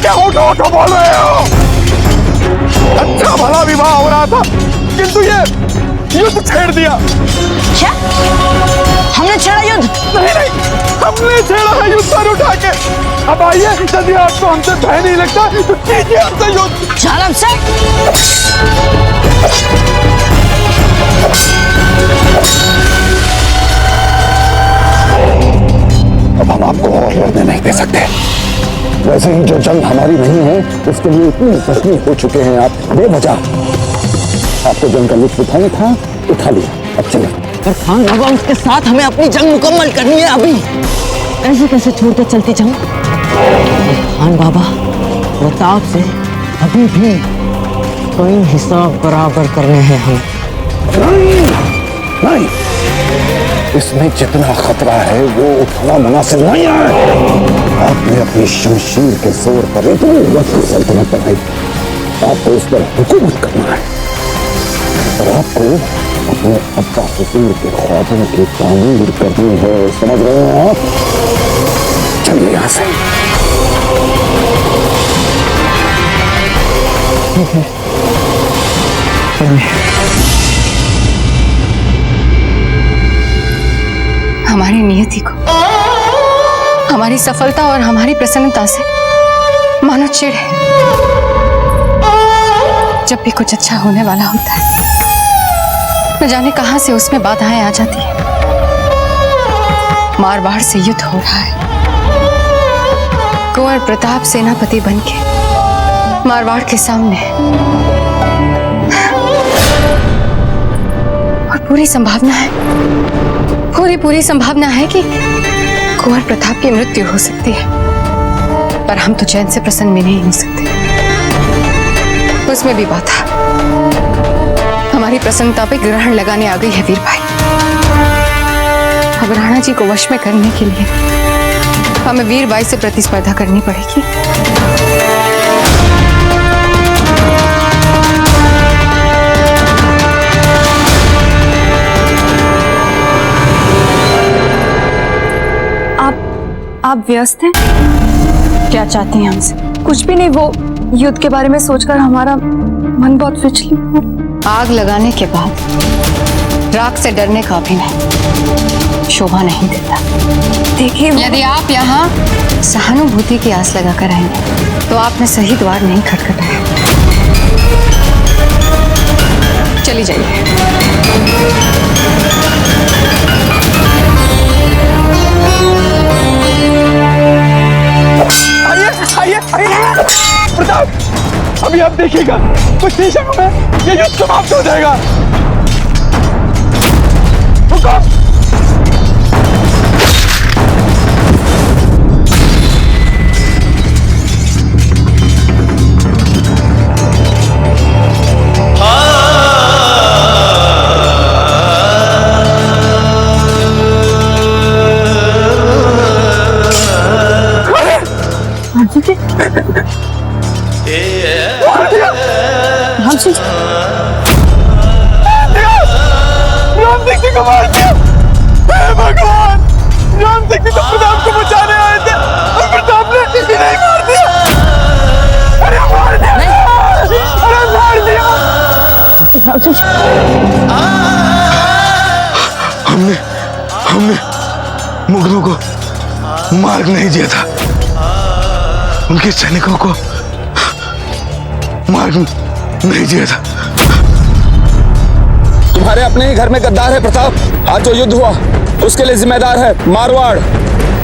क्या ओठो ओठो बोल रहे हो? अच्छा भला विवाह हो रहा था, किंतु ये युद्ध छेड़ दिया। क्या? हमने छेड़ा युद्ध? नहीं नहीं, हमने छेड़ा है युद्ध सर उठा के। अब आइए, यदि आपको हमसे भय नहीं लगता तो कीजिए हमसे युद्ध। जालम से अब हम आपको और लड़ने नहीं दे सकते। वैसे ही जो जंग हमारी नहीं है उसके लिए इतने जख्मी हो चुके हैं आप बेवजह। आपको जंग का लुत्फ उठाना था, उठा लिया, अब चलो। पर खान बाबा, उसके साथ हमें अपनी जंग मुकम्मल करनी है अभी। ऐसे कैसे छोड़ कर चलती जाऊं? खान बाबा, प्रताप से अभी भी कोई हिसाब बराबर करने हैं हम। नहीं, नहीं, इसमें जितना खतरा है वो उतना मुनासिब नहीं है। आपने अपनी शमशीर के जोर पर इतनी वक्त सल्तनत बनाई, आपको उस पर हुकूमत करना है और आपको अपने अब्बा हुजूर के ख्वाबों की तामीर करनी है, समझ रहे हैं आप? चलिए यहाँ से। हमारी नियति को, हमारी सफलता और हमारी प्रसन्नता से मानो चिढ़ है। जब भी कुछ अच्छा होने वाला होता है, न जाने कहां से उसमें बाधाएं आ जाती है। मारवाड़ से युद्ध हो रहा है, कुंवर प्रताप सेनापति बनके मारवाड़ के सामने, और पूरी संभावना है, पूरी संभावना है कि कुंवर प्रताप की मृत्यु हो सकती है। पर हम तो चैन से प्रसन्न भी नहीं हो सकते। उसमें भी बाधा हमारी प्रसन्नता पे ग्रहण लगाने आ गई है वीर भाई। अब राणा जी को वश में करने के लिए हमें वीर भाई से प्रतिस्पर्धा करनी पड़ेगी। आप व्यस्त हैं? क्या चाहती हैं हमसे? कुछ भी नहीं, वो युद्ध के बारे में सोचकर हमारा मन बहुत विचलित है। आग लगाने के बाद राख से डरने का अभिनय शोभा नहीं देता। देखिए, यदि आप यहाँ सहानुभूति की आस लगा कर आएंगे तो आपने सही द्वार नहीं खटखटाया। चली जाइए। प्रताप, अभी आप देखिएगा कुछ ही क्षणों में ये युद्ध समाप्त हो जाएगा। रुको। राम सिंह जी को मार दिया। हे भगवान, राम सिंह जी तो प्रताप को बचाने आए थे और प्रताप ने किसी नहीं मार दिया। अरे मार दिया, अरे मार दिया। हमने मुगलों को मार्ग नहीं दिया था, उनके सैनिकों को मार्ग नहीं दिया था। तुम्हारे अपने ही घर में गद्दार है प्रताप। आज जो युद्ध हुआ उसके लिए जिम्मेदार है मारवाड़,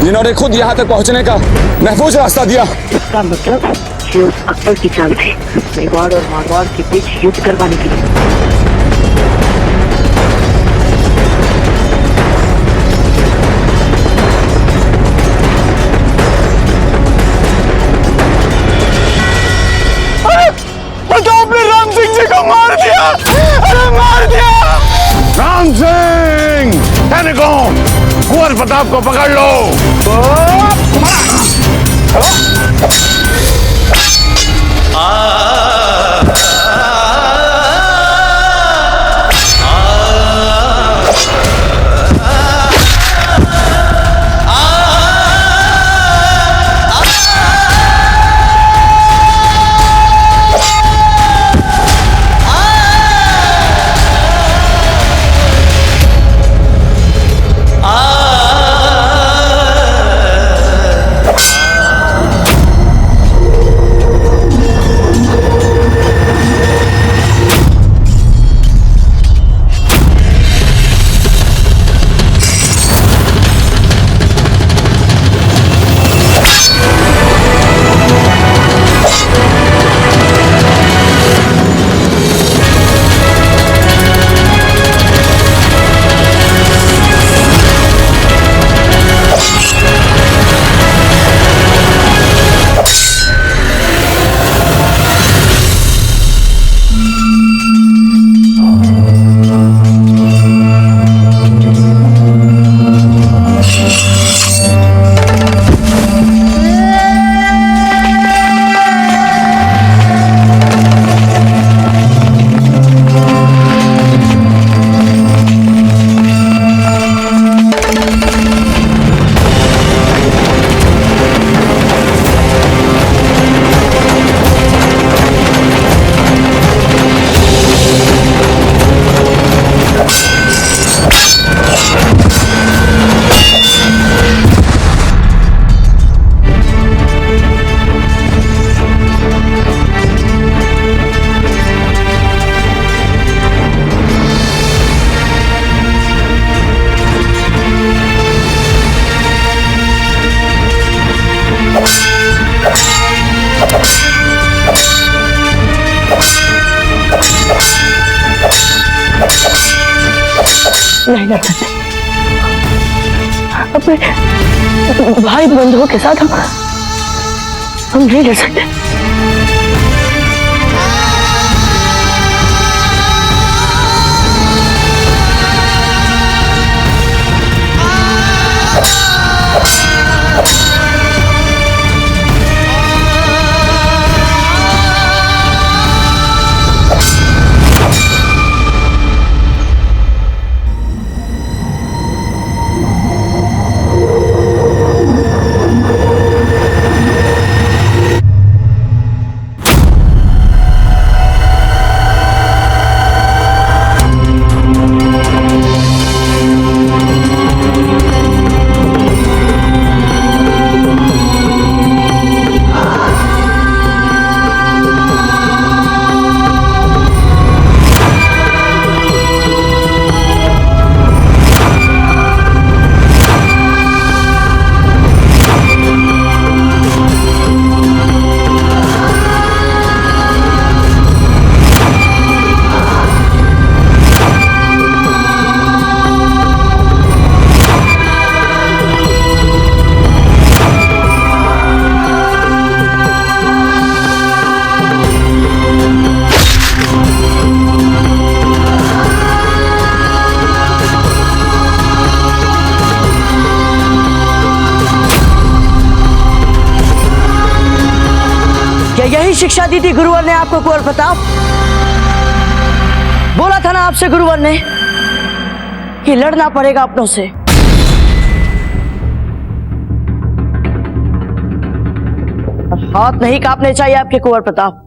जिन्होंने खुद यहाँ तक पहुँचने का महफूज रास्ता दिया। इसका मतलब ये उस अकबर की चाल थी, मेवाड़ और मारवाड़ के बीच युद्ध करवाने के लिए। राम सिंह जी को मार दिया, अरे मार दिया। राम सिंह, कुंवर प्रताप को पकड़ लो। लड़ सकते, अपने भाई बंधुओं के साथ हम नहीं लड़ सकते। यही शिक्षा दी थी गुरुवर ने आपको कुंवर प्रताप? बोला था ना आपसे गुरुवर ने कि लड़ना पड़ेगा अपनों से। हाथ नहीं कांपने चाहिए आपके कुंवर प्रताप।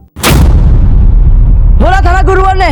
बोला था ना गुरुवर ने।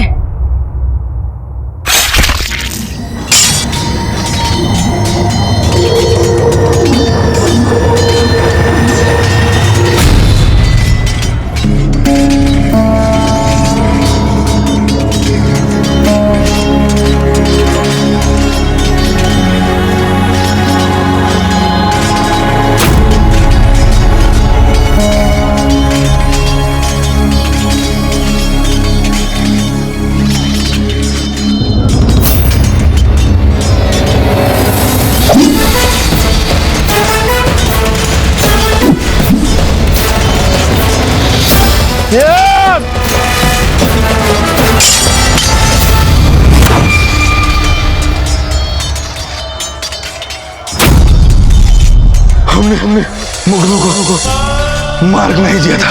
हमने मुगलों को मार्ग नहीं दिया था,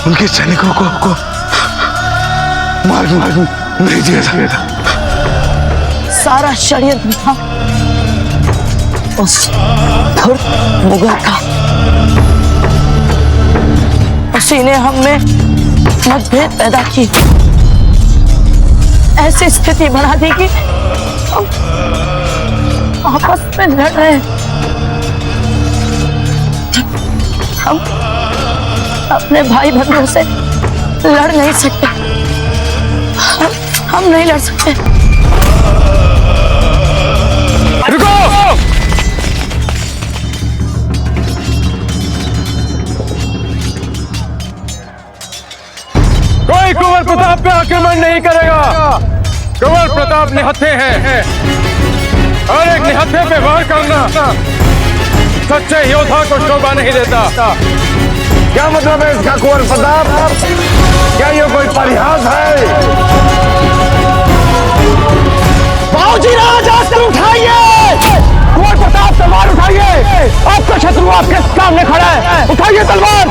उनके सैनिकों को मार्ग नहीं दिया था। सारा षड्यंत्र था उस धूर्त मुगल का। उसी ने हम में मतभेद पैदा की, ऐसी स्थिति बना दी कि हम आपस में लड़ रहे हैं। हम अपने भाई बंधुओं से लड़ नहीं सकते, हम नहीं लड़ सकते। रुको! कोई कुंवर प्रताप पे आक्रमण नहीं करेगा। कुंवर प्रताप निहत्थे हैं और एक निहत्थे पे वार करना सच्चे योद्धा को शोभा नहीं देता। क्या मतलब है इसका कुंवर प्रताप? क्या ये कोई परिहास है? बाबूजी राज अस्त्र उठाइए, कुंवर प्रताप तलवार उठाइए। आपका शत्रु आपके सामने खड़ा है, उठाइए तलवार।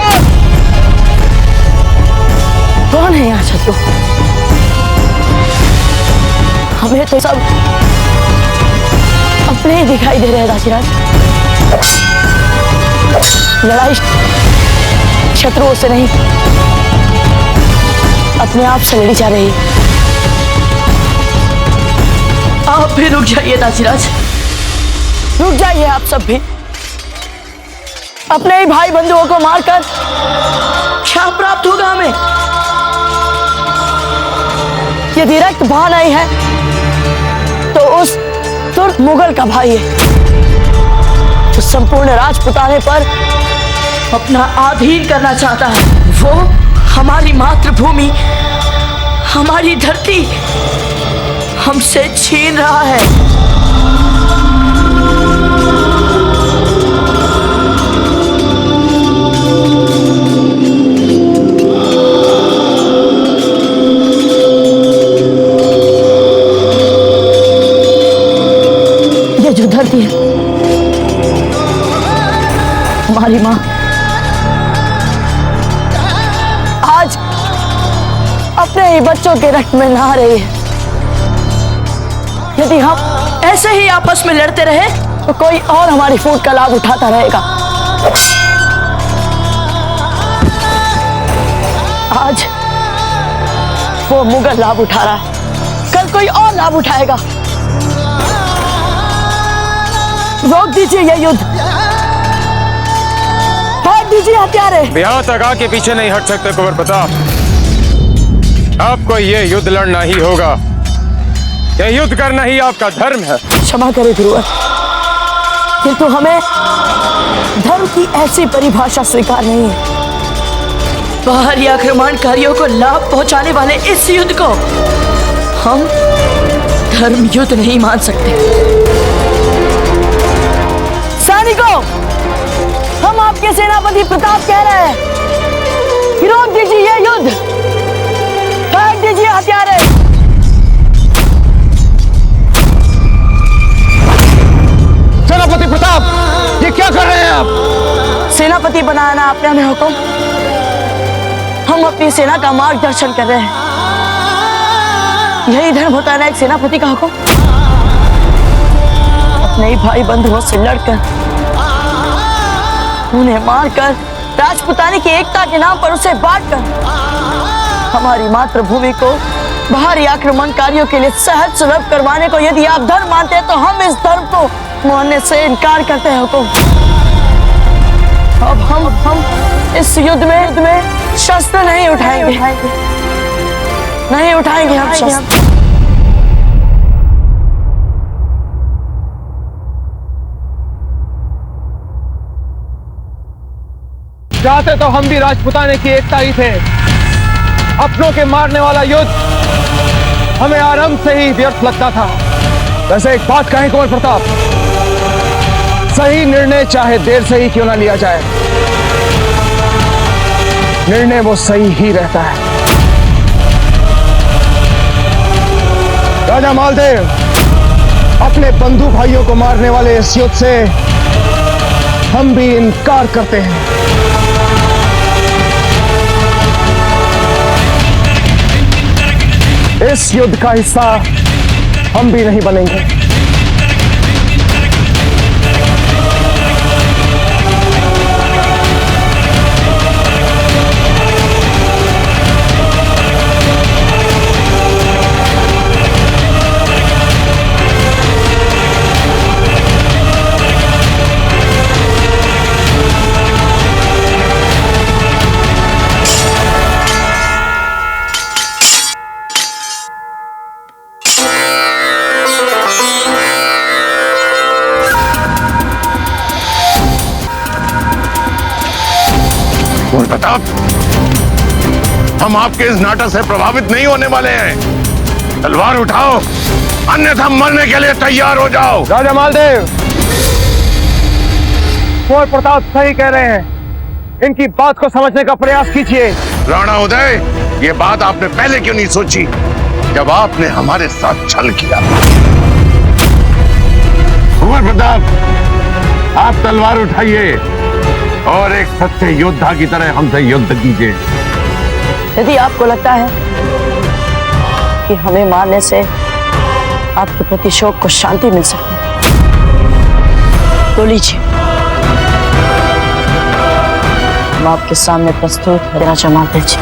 कौन है यहाँ शत्रु? हमें तो सब अपने ही दिखाई दे रहे हैं दासीराज। लड़ाई शत्रुओं से नहीं, अपने आप से लड़ी जा रही है। आप भी रुक जाइए दासीराज, रुक जाइए आप सब भी। अपने ही भाई बंधुओं को मारकर क्या प्राप्त होगा हमें? यदि रक्त बहा नहीं है तो उस तुर्क मुगल का भाई है जो संपूर्ण राजपुताने पर अपना अधीन करना चाहता है। वो हमारी मातृभूमि, हमारी धरती हमसे छीन रहा है। ही बच्चों के रक्त में नहा रही है। यदि हम ऐसे ही आपस में लड़ते रहे तो कोई और हमारी फूट का लाभ उठाता रहेगा। आज वो मुगल लाभ उठा रहा है, कल कोई और लाभ उठाएगा। रोक दीजिए ये युद्ध, फेंक दीजिए हथियारे। यहाँ तक आके पीछे नहीं हट सकते कुंवर प्रताप। आपको ये युद्ध लड़ना ही होगा। ये युद्ध करना ही आपका धर्म है। क्षमा करें गुरुवर, किंतु हमें धर्म की ऐसी परिभाषा स्वीकार नहीं है। बाहरी आक्रमणकारियों को लाभ पहुंचाने वाले इस युद्ध को हम धर्म युद्ध नहीं मान सकते। सैनिकों, हम आपके सेनापति प्रताप कह रहे हैं, रोक दीजिए ये युद्ध, फेंक दीजिए हथियारे। सेनापति प्रताप, ये क्या कर रहे हैं आप? सेनापति बनाना आपने हमें हुक्म, हम अपनी सेना का मार्गदर्शन कर रहे हैं। यही धर्म होता है ना एक सेनापति का हुक्म। अपने ही भाई बंधुओं से लड़कर, उन्हें मारकर, राजपुतानी की एकता के नाम पर उसे बांटकर हमारी मातृभूमि को बाहरी आक्रमणकारियों के लिए सहज सुलभ करवाने को यदि आप धर्म मानते हैं तो हम इस धर्म को मानने से इनकार करते हैं हुक्म। अब हम इस युद्ध में शस्त्र नहीं उठाएंगे, नहीं उठाएंगे हम शस्त्र। चाहते तो हम भी राजपुताने की एकता ही थे। अपनों के मारने वाला युद्ध हमें आरंभ से ही व्यर्थ लगता था। वैसे एक बात कहें कुंवर प्रताप, सही निर्णय चाहे देर से ही क्यों ना लिया जाए, निर्णय वो सही ही रहता है। राजा मालदेव, अपने बंधु भाइयों को मारने वाले इस युद्ध से हम भी इनकार करते हैं। इस युद्ध का हिस्सा हम भी नहीं बनेंगे। प्रताप, हम आपके इस नाटक से प्रभावित नहीं होने वाले हैं। तलवार उठाओ, अन्यथा मरने के लिए तैयार हो जाओ। राजा मालदेव, कुंवर प्रताप सही कह रहे हैं। इनकी बात को समझने का प्रयास कीजिए। राणा उदय, ये बात आपने पहले क्यों नहीं सोची जब आपने हमारे साथ छल किया? कुंवर प्रताप, आप तलवार उठाइए और एक सच्चे योद्धा की तरह हमसे युद्ध कीजिए। यदि आपको लगता है कि हमें मारने से आपके प्रति शोक को शांति मिल सकती है तो लीजिए, हम आपके सामने प्रस्तुत है राजा मालदेव जी।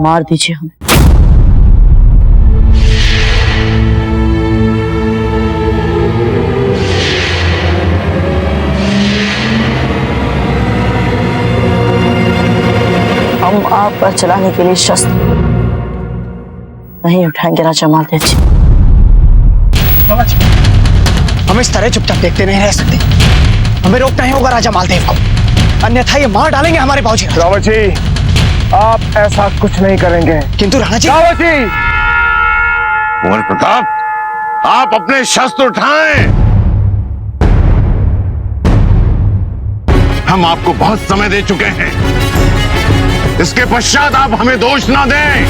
मार दीजिए हमें। हम आप पर चलाने के लिए शस्त्र नहीं उठाएंगे राजा मालदेव जी। हम इस तरह चुपचाप देखते नहीं रह सकते। हमें रोकना ही होगा राजा मालदेव को, अन्यथा ये मार डालेंगे हमारे बाबूजी। रावत जी, आप ऐसा कुछ नहीं करेंगे। किंतु राणा जी। रावत जी, कुंवर प्रताप, आप अपने शस्त्र उठाएं। हम आपको बहुत समय दे चुके हैं, इसके पश्चात आप हमें दोष ना दें।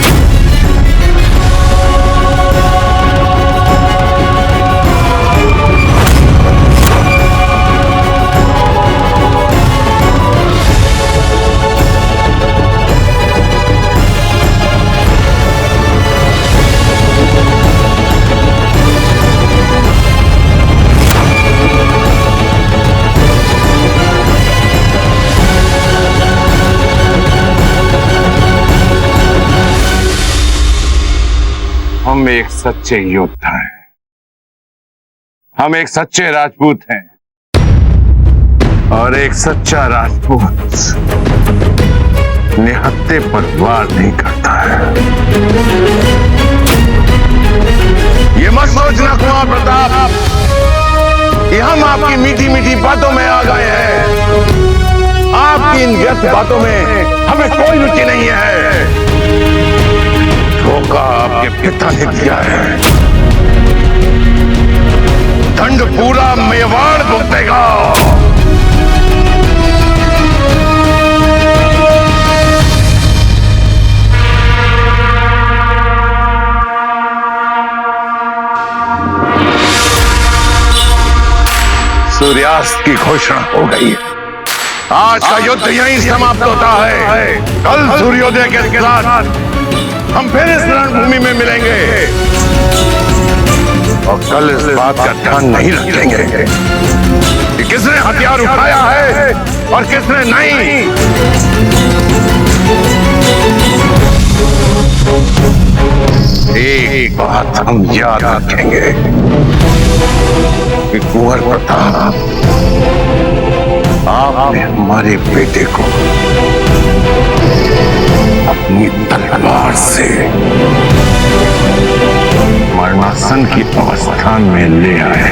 हम एक सच्चे योद्धा हैं, हम एक सच्चे राजपूत हैं, और एक सच्चा राजपूत निहत्थे पर वार नहीं करता है। ये मत सोचना कुंवर प्रताप कि हम आपकी मीठी मीठी बातों में आ गए हैं। आपकी इन व्यर्थ बातों में हमें कोई रुचि नहीं है। धोखा आपके पिता ने दिया है, दंड पूरा मेवाड़ भुगतेगा। सूर्यास्त की घोषणा हो गई है। आज का युद्ध यहीं समाप्त होता है। कल सूर्योदय के साथ हम फिर इस रणभूमि में मिलेंगे और कल इस बात का ध्यान नहीं रखेंगे कि किसने हथियार उठाया है और किसने नहीं। एक बात हम याद रखेंगे कि कुंवर प्रताप, आपने हमारे बेटे को अपनी तलवार से मरणासन की अवस्था में ले आए।